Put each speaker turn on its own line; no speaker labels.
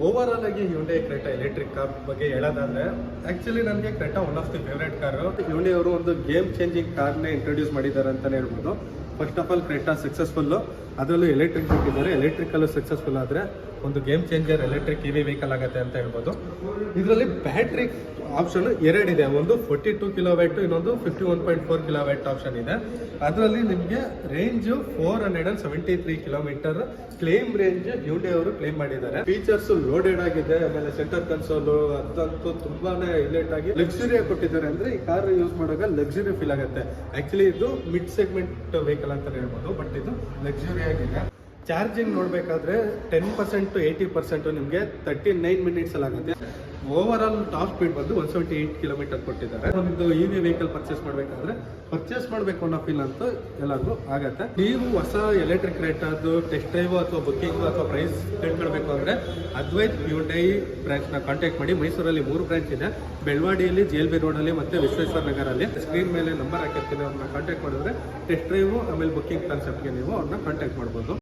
Over all ಆಗಿ Hyundai Creta electric car ಬಗ್ಗೆ ಹೇಳೋದಾದ್ರೆ ಆಕ್ಚುಲಿ ನನಗೆ Creta one of the favourite car. Hyundai ಅವರು ಒಂದು ಗೇಮ್ ಚೇಂಜಿಂಗ್ ಕಾರ್ನೇ ಇಂಟ್ರೊಡ್ಯೂಸ್ ಮಾಡಿದ್ದಾರೆ ಅಂತಾನೆ ಹೇಳ್ಬೋದು. First of all Creta successful, ಅದರಲ್ಲೂ ಎಲೆಕ್ಟ್ರಿಕ್ ಬಿಟ್ಟಿದ್ದಾರೆ. ಎಲೆಕ್ಟ್ರಿಕಲ್ಲೂ ಸಕ್ಸಸ್ಫುಲ್ ಆದರೆ ಒಂದು game changer electric EV vehicle ಆಗುತ್ತೆ ಅಂತ ಹೇಳ್ಬೋದು. ಇದರಲ್ಲಿ ಬ್ಯಾಟ್ರಿ ಆಪ್ಷನ್ ಎರಡಿದೆ, ಒಂದು 42 ಕಿಲೋವ್ಯಾಟ್, ಇನ್ನೊಂದು 51.4 ಕಿಲೋವ್ಯಾಟ್ ಆಪ್ಷನ್ ಇದೆ. ಅದರಲ್ಲಿ ನಿಮಗೆ range 473 kilometre claim range Hyundai ಅವರು ಕ್ಲೇಮ್ ಮಾಡಿದ್ದಾರೆ. ಫೀಚರ್ಸ್ ಲೋಡೆಡ್ ಆಗಿದೆ, ಆಮೇಲೆ ಸೆಂಟರ್ ಕನ್ಸೋಲು ಅದಂತೂ ತುಂಬಾನೇ ಹೈಲೈಟ್ ಆಗಿ ಲಕ್ಸುರಿ ಆಗಿ ಕೊಟ್ಟಿದ್ದಾರೆ. ಅಂದ್ರೆ ಈ ಕಾರ್ ಯೂಸ್ ಮಾಡುವಾಗ ಲಕ್ಸುರಿ ಫೀಲ್ ಆಗುತ್ತೆ. ಆಕ್ಚುಲಿ ಇದು ಮಿಡ್ ಸೆಗ್ಮೆಂಟ್ ವೆಹಿಕಲ್ ಅಂತ ಹೇಳ್ಬೋದು, ಬಟ್ ಇದು ಲಕ್ಸುರಿ ಆಗಿದೆ. ಚಾರ್ಜಿಂಗ್ ನೋಡಬೇಕಾದ್ರೆ 10% to 80% ನಿಮಗೆ 39 ಮಿನಿಟ್ಸ್ ಅಲ್ಲಿ ಆಗುತ್ತೆ. ಓವರ್ ಆಲ್ ಟಾಪ್ ಸ್ಪೀಡ್ ಬಂದು 178 ಕಿಲೋಮೀಟರ್ ಕೊಟ್ಟಿದ್ದಾರೆ. ಒಂದು ಇವಿ ವೆಹಿಕಲ್ ಪರ್ಚೇಸ್ ಮಾಡಬೇಕಾದ್ರೆ ಪರ್ಚೇಸ್ ಮಾಡಬೇಕು ಅನ್ನೋ ಫೀಲ್ ಅಂತೂ ಎಲ್ಲರಿಗೂ ಆಗತ್ತೆ. ನೀವು ಹೊಸ ಎಲೆಕ್ಟ್ರಿಕ್ ಕ್ರೆಟಾದು ಟೆಸ್ಟ್ ಡ್ರೈವ್ ಅಥವಾ ಬುಕ್ಕಿಂಗ್ ಅಥವಾ ಪ್ರೈಸ್ ತಿಳ್ಕೊಳ್ಬೇಕು ಅಂದರೆ ಅದ್ವೈತ್ ಹ್ಯುಂಡೈ ಬ್ರಾಂಚ್ನ ಕಾಂಟ್ಯಾಕ್ಟ್ ಮಾಡಿ. ಮೈಸೂರಲ್ಲಿ 3 ಬ್ರಾಂಚ್ ಇದೆ, ಬೆಳವಾಡಿಯಲ್ಲಿ, JLB ರೋಡಲ್ಲಿ ಮತ್ತು ವಿಶ್ವೇಶ್ವರ ನಗರಲ್ಲಿ. ಸ್ಕ್ರೀನ್ ಮೇಲೆ ನಂಬರ್ ಹಾಕಿರ್ತೀನಿ, ಅವ್ರನ್ನ ಕಾಂಟ್ಯಾಕ್ಟ್ ಮಾಡಿದ್ರೆ ಟೆಸ್ಟ್ ಡ್ರೈವ್ ಆಮೇಲೆ ಬುಕ್ಕಿಂಗ್ ಕಾನ್ಸೆಪ್ಟ್ಗೆ ನೀವು ಅವ್ರನ್ನ ಕಾಂಟ್ಯಾಕ್ಟ್ ಮಾಡ್ಬೋದು.